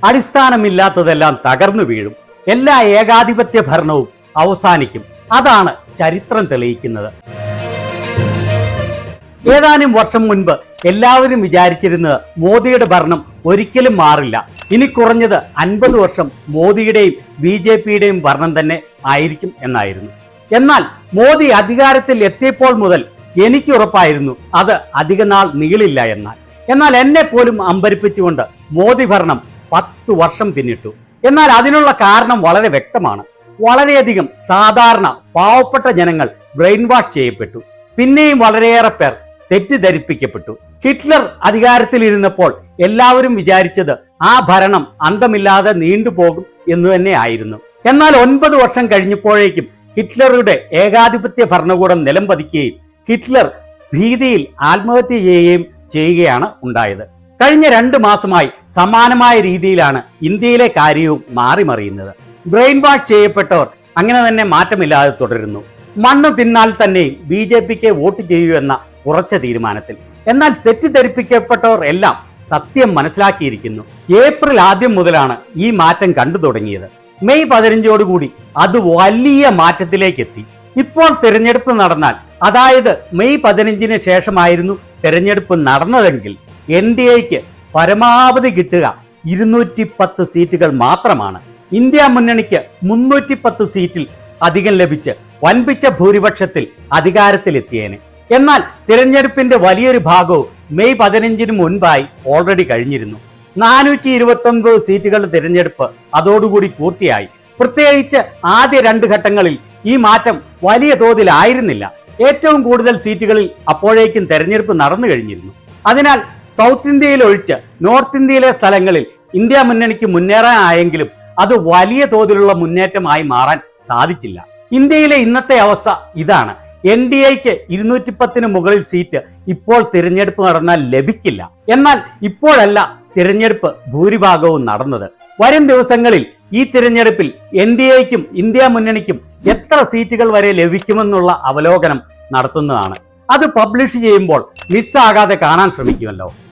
അടിസ്ഥാനമില്ലാത്തതെല്ലാം തകർന്നു വീഴും. എല്ലാ ഏകാധിപത്യ ഭരണവും അവസാനിക്കും. അതാണ് ചരിത്രം തെളിയിക്കുന്നത്. ഏതാനും വർഷം മുൻപ് എല്ലാവരും വിചാരിച്ചിരുന്നത് മോദിയുടെ ഭരണം ഒരിക്കലും മാറില്ല, ഇനി കുറഞ്ഞത് 50 വർഷം മോദിയുടെയും BJPയുടെയും ഭരണം തന്നെ ആയിരിക്കും എന്നായിരുന്നു. എന്നാൽ മോദി അധികാരത്തിൽ എത്തിയപ്പോൾ മുതൽ എനിക്ക് ഉറപ്പായിരുന്നു അത് അധിക നാൾ നീളില്ല എന്നാൽ എന്നെ പോലും അമ്പരിപ്പിച്ചുകൊണ്ട് മോദി ഭരണം 10 വർഷം പിന്നിട്ടു. എന്നാൽ അതിനുള്ള കാരണം വളരെ വ്യക്തമാണ്. വളരെയധികം സാധാരണ പാവപ്പെട്ട ജനങ്ങൾ ബ്രെയിൻ വാഷ് ചെയ്യപ്പെട്ടു. പിന്നെയും വളരെയേറെ പേർ തെറ്റിദ്ധരിപ്പിക്കപ്പെട്ടു. ഹിറ്റ്ലർ അധികാരത്തിലിരുന്നപ്പോൾ എല്ലാവരും വിചാരിച്ചത് ആ ഭരണം അന്തമില്ലാതെ നീണ്ടുപോകും എന്ന് തന്നെ ആയിരുന്നു. എന്നാൽ 9 വർഷം കഴിഞ്ഞപ്പോഴേക്കും ഹിറ്റ്ലറുടെ ഏകാധിപത്യ ഭരണകൂടം നിലം പതിക്കുകയും ഹിറ്റ്ലർ ഭീതിയിൽ ആത്മഹത്യ ചെയ്യുകയാണ് ഉണ്ടായത്. കഴിഞ്ഞ 2 മാസമായി സമാനമായ രീതിയിലാണ് ഇന്ത്യയിലെ കാര്യവും മാറിമറിയുന്നത്. ബ്രെയിൻ വാഷ് ചെയ്യപ്പെട്ടവർ അങ്ങനെ തന്നെ മാറ്റമില്ലാതെ തുടരുന്നു. മണ്ണ് തിന്നാൽ തന്നെ BJPക്ക് വോട്ട് ചെയ്യൂ എന്ന ഉറച്ച തീരുമാനത്തിൽ. എന്നാൽ തെറ്റിദ്ധരിപ്പിക്കപ്പെട്ടവർ എല്ലാം സത്യം മനസ്സിലാക്കിയിരിക്കുന്നു. ഏപ്രിൽ ആദ്യം മുതലാണ് ഈ മാറ്റം കണ്ടു തുടങ്ങിയത്. മെയ് 15ഓടുകൂടി അത് വലിയ മാറ്റത്തിലേക്ക് എത്തി. ഇപ്പോൾ തിരഞ്ഞെടുപ്പ് നടന്നാൽ, അതായത് മെയ് 15-ന് ശേഷമായിരുന്നു തിരഞ്ഞെടുപ്പ് നടന്നതെങ്കിൽ NDAക്ക് പരമാവധി കിട്ടുക 210 സീറ്റുകൾ മാത്രമാണ്. ഇന്ത്യ മുന്നണിക്ക് 310 സീറ്റിൽ അധികം ലഭിച്ച് വൻപിച്ച ഭൂരിപക്ഷത്തിൽ അധികാരത്തിലെത്തിയേനെ. എന്നാൽ തിരഞ്ഞെടുപ്പിന്റെ വലിയൊരു ഭാഗവും മെയ് 15-ന് മുൻപായി ഓൾറെഡി കഴിഞ്ഞിരുന്നു. 429 സീറ്റുകളുടെ തിരഞ്ഞെടുപ്പ് അതോടുകൂടി പൂർത്തിയായി. പ്രത്യേകിച്ച് ആദ്യ 2 ഘട്ടങ്ങളിൽ ഈ മാറ്റം വലിയ തോതിലായിരുന്നില്ല. ഏറ്റവും കൂടുതൽ സീറ്റുകളിൽ അപ്പോഴേക്കും തെരഞ്ഞെടുപ്പ് നടന്നു കഴിഞ്ഞിരുന്നു. അതിനാൽ സൗത്ത് ഇന്ത്യയിൽ ഒഴിച്ച് നോർത്ത് ഇന്ത്യയിലെ സ്ഥലങ്ങളിൽ ഇന്ത്യ മുന്നണിക്ക് മുന്നേറാനായെങ്കിലും അത് വലിയ തോതിലുള്ള മുന്നേറ്റമായി മാറാൻ സാധിച്ചില്ല. ഇന്ത്യയിലെ ഇന്നത്തെ അവസ്ഥ ഇതാണ്. NDAക്ക് 210-ന് മുകളിൽ സീറ്റ് ഇപ്പോൾ തിരഞ്ഞെടുപ്പ് നടന്നാൽ ലഭിക്കില്ല. എന്നാൽ ഇപ്പോഴല്ല തിരഞ്ഞെടുപ്പ് ഭൂരിഭാഗവും നടന്നത്. വരും ദിവസങ്ങളിൽ ഈ തിരഞ്ഞെടുപ്പിൽ NDAക്കും ഇന്ത്യ മുന്നണിക്കും എത്ര സീറ്റുകൾ വരെ ലഭിക്കുമെന്നുള്ള അവലോകനം നടത്തുന്നതാണ്. അത് പബ്ലിഷ് ചെയ്യുമ്പോൾ മിസ്സാകാതെ കാണാൻ ശ്രമിക്കുമല്ലോ.